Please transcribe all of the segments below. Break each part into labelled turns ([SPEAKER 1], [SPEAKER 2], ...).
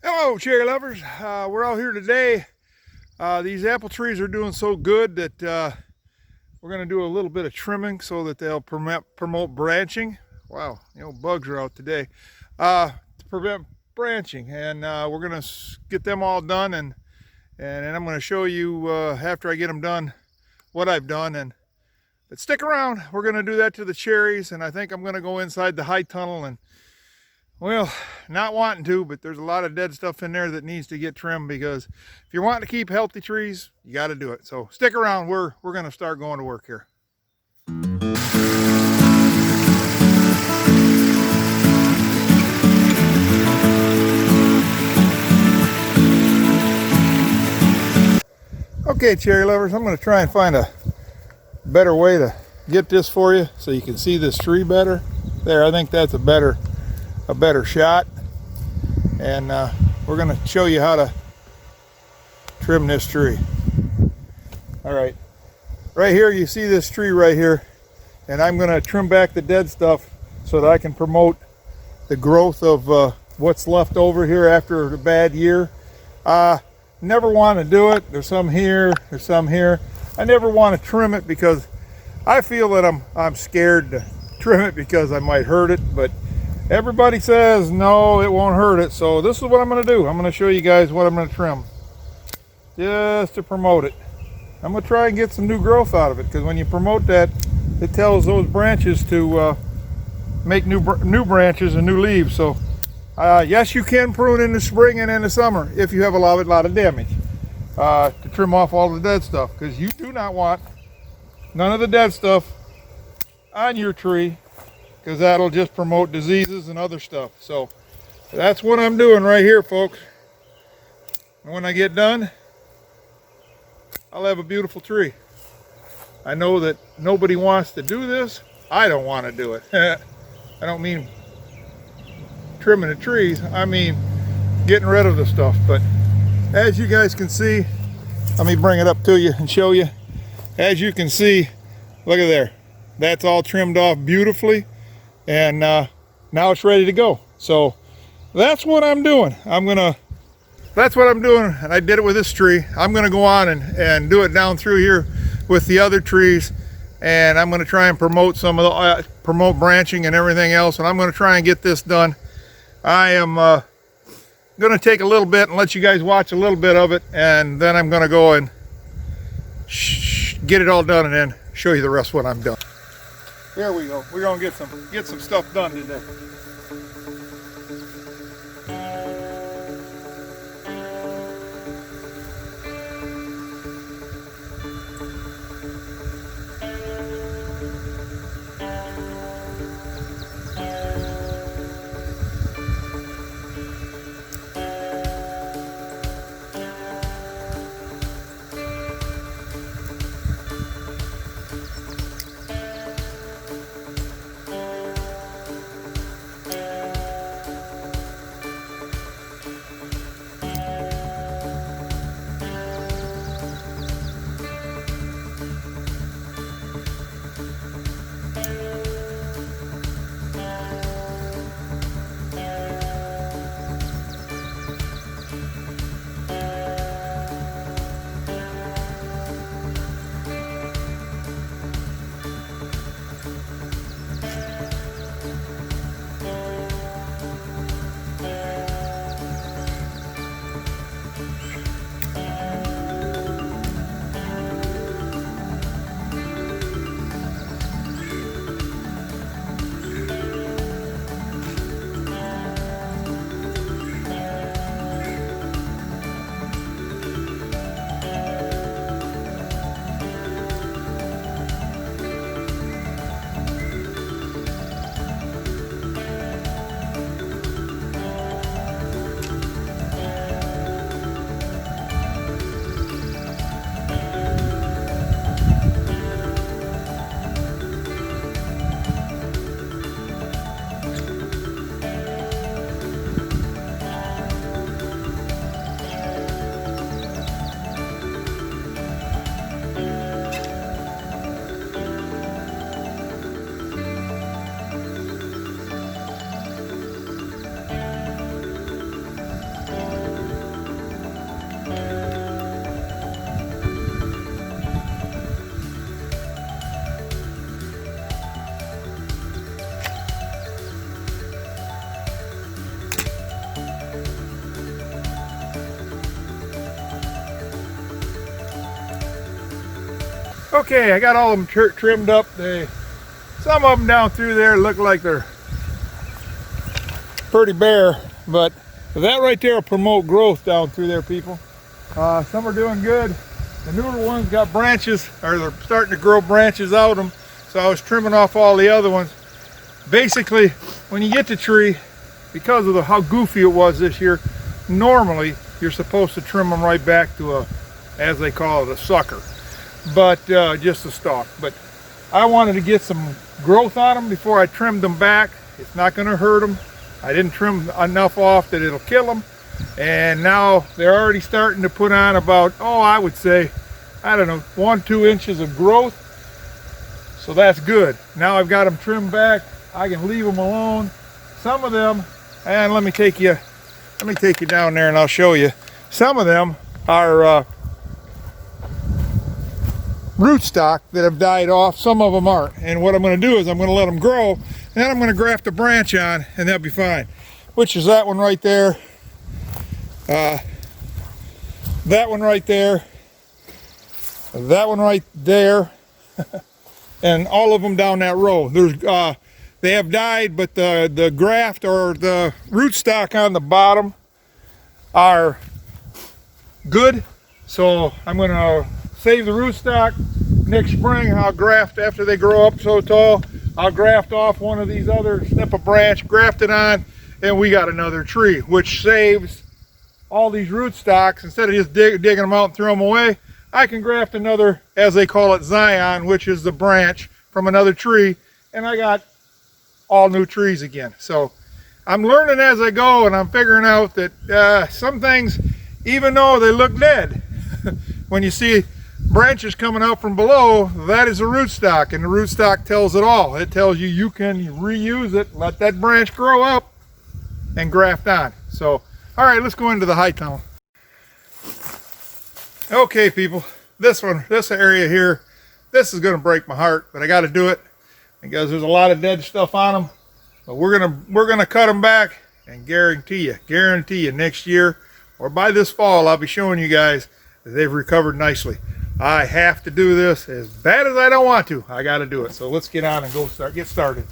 [SPEAKER 1] Hello, cherry lovers. We're out here today. These apple trees are doing so good that we're going to do a little bit of trimming so that they'll promote branching. Wow, bugs are out today to prevent branching, and we're going to get them all done, and I'm going to show you after I get them done what I've done. But stick around. We're going to do that to the cherries, and I think I'm going to go inside the high tunnel and, well, not wanting to, but there's a lot of dead stuff in there that needs to get trimmed, because if you're wanting to keep healthy trees, you got to do it. So stick around. We're going to start going to work here. Okay, cherry lovers, I'm going to try and find a better way to get this for you so you can see this tree better. There, I think that's a better shot, and we're going to show you how to trim this tree. All right, right here you see this tree right here, and I'm going to trim back the dead stuff so that I can promote the growth of what's left over here after a bad year. Never want to do it. There's some here, there's some here. I never want to trim it because I feel that I'm scared to trim it because I might hurt it, but everybody says no, it won't hurt it. So this is what I'm going to do. I'm going to show you guys what I'm going to trim just to promote it. I'm going to try and get some new growth out of it, because when you promote that, it tells those branches to make new branches and new leaves. So yes, you can prune in the spring and in the summer if you have a lot of damage, to trim off all the dead stuff, because you do not want none of the dead stuff on your tree, because that'll just promote diseases and other stuff. So that's what I'm doing right here, folks. And when I get done, I'll have a beautiful tree. I know that nobody wants to do this. I don't want to do it. I don't mean trimming the trees, I mean getting rid of the stuff. But as you guys can see, let me bring it up to you and show you. As you can see, look at there, that's all trimmed off beautifully, and now it's ready to go. So that's what I'm doing. That's what I'm doing, and I did it with this tree. I'm gonna go on and do it down through here with the other trees, and I'm gonna try and promote some of the promote branching and everything else, and I'm gonna try and get this done. I am gonna take a little bit and let you guys watch a little bit of it, and then I'm gonna go and get it all done and then show you the rest of what I'm done. There we go. We're gonna get some stuff done today. Okay, I got all of them trimmed up. Some of them down through there look like they're pretty bare, but that right there will promote growth down through there, people. Some are doing good. The newer ones got branches, or they're starting to grow branches out of them, so I was trimming off all the other ones. Basically, when you get the tree, because of how goofy it was this year, normally you're supposed to trim them right back to a, as they call it, a sucker, but just a stalk. But I wanted to get some growth on them before I trimmed them back. It's not going to hurt them. I didn't trim enough off that it'll kill them, and now they're already starting to put on about, oh, I would say, I don't know, 1-2 inches of growth. So that's good. Now I've got them trimmed back. I can leave them alone. Some of them, and let me take you down there and I'll show you. Some of them are rootstock that have died off. Some of them aren't. And what I'm going to do is I'm going to let them grow, and then I'm going to graft a branch on, and that'll be fine. Which is that one right there. That one right there. That one right there. And all of them down that row. They have died, but the graft or the rootstock on the bottom are good. So I'm going to save the rootstock. Next spring I'll graft, after they grow up so tall, I'll graft off one of these other, snip a branch, graft it on, and we got another tree, which saves all these rootstocks. Instead of just digging them out and throwing them away, I can graft another, as they call it, Zion, which is the branch from another tree, and I got all new trees again. So I'm learning as I go, and I'm figuring out that some things, even though they look dead, when you see branches coming out from below, that is a rootstock, and the rootstock tells it all. It tells you you can reuse it, let that branch grow up, and graft on. So, all right, let's go into the high tunnel. Okay, people, this area here, this is going to break my heart, but I got to do it because there's a lot of dead stuff on them. But we're gonna cut them back, and guarantee you next year or by this fall I'll be showing you guys that they've recovered nicely. I have to do this, as bad as I don't want to. I got to do it. So let's get on and get started.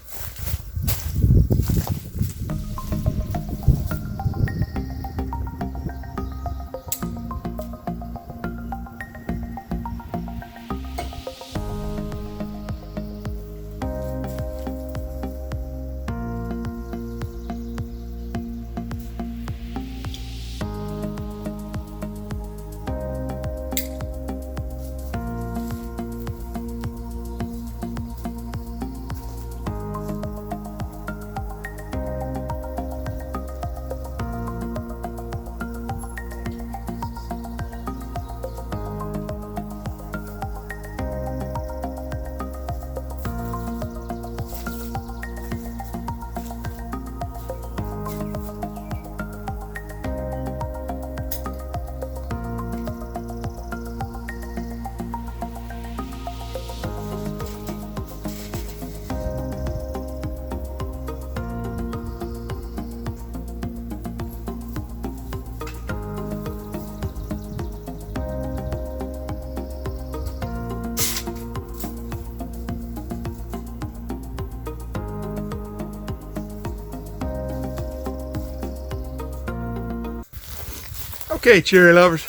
[SPEAKER 1] Okay, cherry lovers,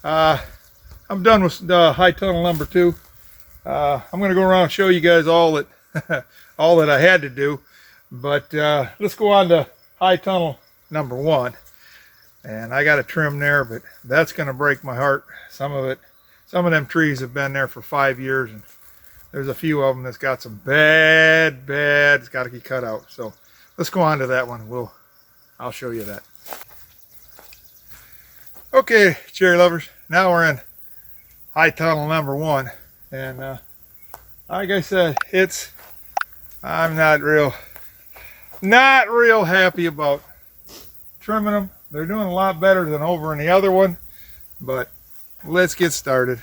[SPEAKER 1] I'm done with high tunnel number 2. I'm going to go around and show you guys all that all that I had to do, but let's go on to high tunnel number 1. And I got a trim there, but that's going to break my heart. Some of them trees have been there for 5 years, and there's a few of them that's got some bad, it's got to get cut out. So let's go on to that one. I'll show you that. Okay, cherry lovers, now we're in high tunnel number 1, and like I said, I'm not real happy about trimming them. They're doing a lot better than over in the other one, but let's get started.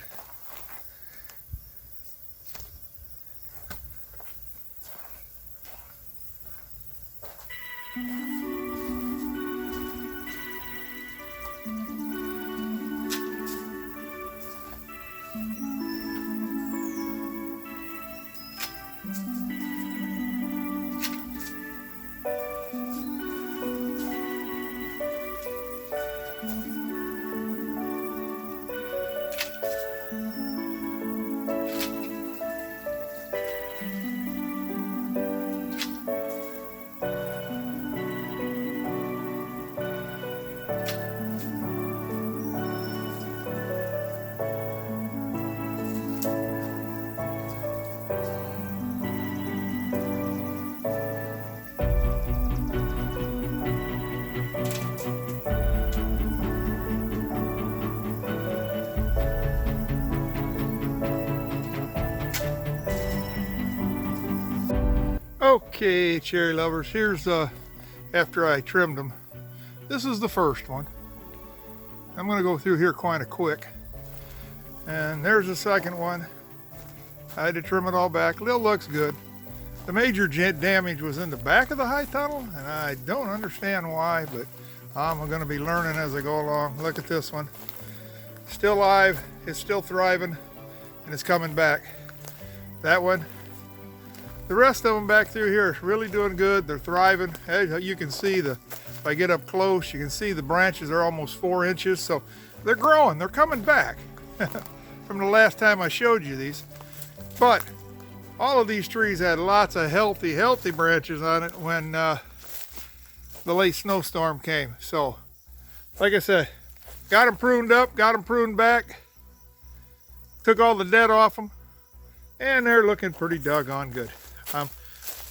[SPEAKER 1] Okay, cherry lovers, here's after I trimmed them. This is the first one. I'm going to go through here kind of quick. And there's the second one. I had to trim it all back. Still looks good. The major damage was in the back of the high tunnel, and I don't understand why, but I'm going to be learning as I go along. Look at this one. Still alive, it's still thriving, and it's coming back. That one. The rest of them back through here are really doing good. They're thriving. As you can see, if I get up close, you can see the branches are almost 4 inches, so they're growing. They're coming back from the last time I showed you these. But all of these trees had lots of healthy branches on it when the late snowstorm came. So, like I said, got them pruned up, got them pruned back, took all the dead off them, and they're looking pretty doggone good.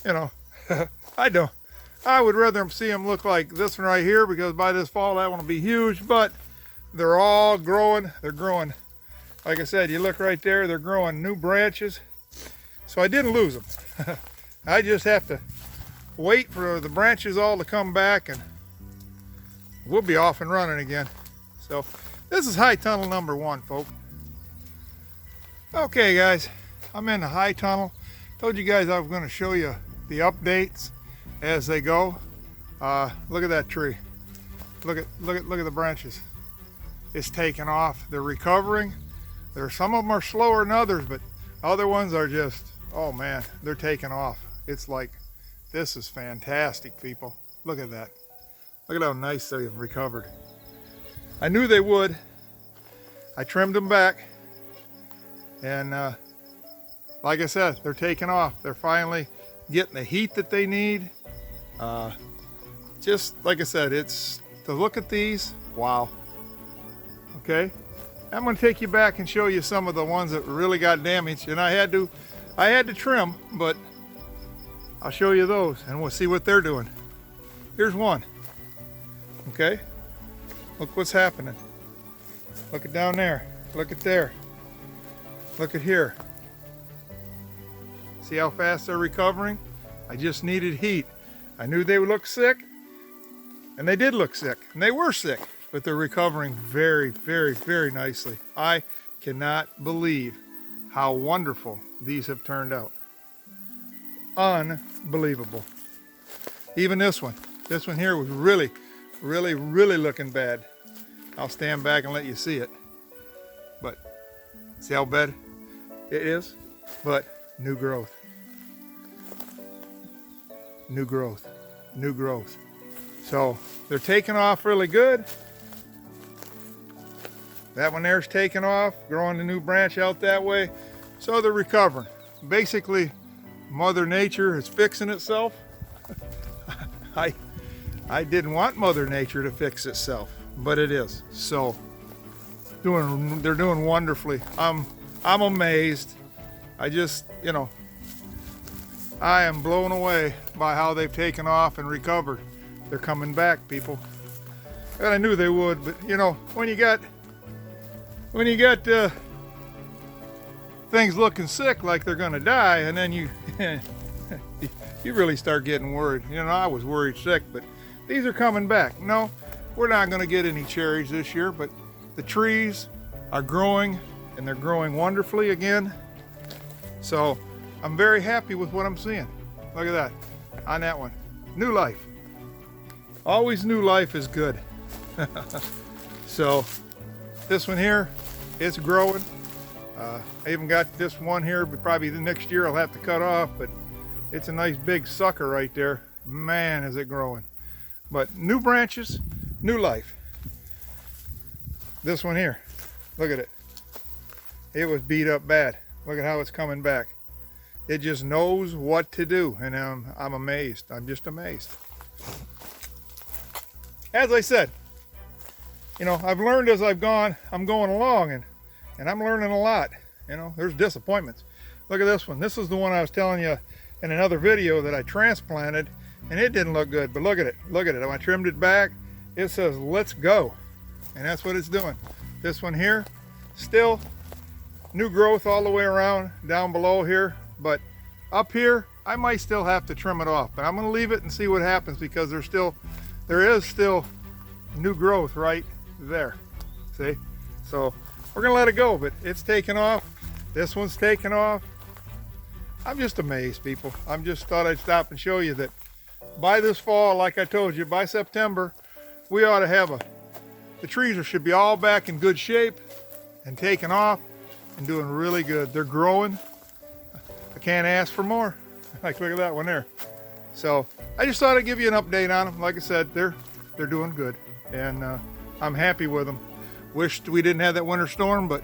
[SPEAKER 1] You know, I would rather see them look like this one right here, because by this fall that one will be huge, but they're all growing. They're growing. Like I said, you look right there, they're growing new branches. So I didn't lose them. I just have to wait for the branches all to come back, and we'll be off and running again. So this is high tunnel number 1, folks. Okay guys, I'm in the high tunnel. Told you guys I was going to show you the updates as they go. Look at that tree. Look at the branches. It's taking off. They're recovering. Some of them are slower than others, but other ones are just, oh man, they're taking off. It's like, this is fantastic, people. Look at that. Look at how nice they've recovered. I knew they would. I trimmed them back, and like I said, they're taking off. They're finally getting the heat that they need. Just like I said, it's to look at these, wow. Okay, I'm going to take you back and show you some of the ones that really got damaged, and I had to trim, but I'll show you those and we'll see what they're doing. Here's one. Okay, look what's happening. Look at down there. Look at there. Look at here. See how fast they're recovering? I just needed heat. I knew they would look sick, and they did look sick, and they were sick, but they're recovering very, very, very nicely. I cannot believe how wonderful these have turned out. Unbelievable. Even this one here was really, really, really looking bad. I'll stand back and let you see it. But see how bad it is? But new growth. New growth. New growth. So they're taking off really good. That one there's taking off, growing a new branch out that way. So they're recovering. Basically, Mother Nature is fixing itself. I didn't want Mother Nature to fix itself, but it is. So they're doing wonderfully. I'm amazed. I just, you know, I am blown away by how they've taken off and recovered. They're coming back, people. And I knew they would, but you know, when you got things looking sick like they're gonna die, and then you you really start getting worried. You know, I was worried sick, but these are coming back. No, we're not gonna get any cherries this year, but the trees are growing, and they're growing wonderfully again. So I'm very happy with what I'm seeing. Look at that, on that one. New life. Always new life is good. So this one here, it's growing. I even got this one here, but probably the next year I'll have to cut off, but it's a nice big sucker right there. Man, is it growing. But new branches, new life. This one here, look at it. It was beat up bad. Look at how it's coming back. It just knows what to do, and I'm amazed. I'm just amazed. As I said, you know, I've learned as I've gone. I'm going along, and I'm learning a lot. You know, there's disappointments. Look at this one. This is the one I was telling you in another video that I transplanted, and it didn't look good. But look at it. Look at it. When I trimmed it back, it says, let's go. And that's what it's doing. This one here, still new growth all the way around down below here. But up here, I might still have to trim it off, but I'm going to leave it and see what happens, because there is still new growth right there. See? So we're going to let it go, but it's taken off. This one's taken off. I'm just amazed, people. I'm just thought I'd stop and show you that by this fall, like I told you, by September, we ought to have the trees should be all back in good shape and taken off and doing really good. They're growing. I can't ask for more. Like, look at that one there. So I just thought I'd give you an update on them. Like I said, they're doing good, and I'm happy with them. Wished we didn't have that winter storm, but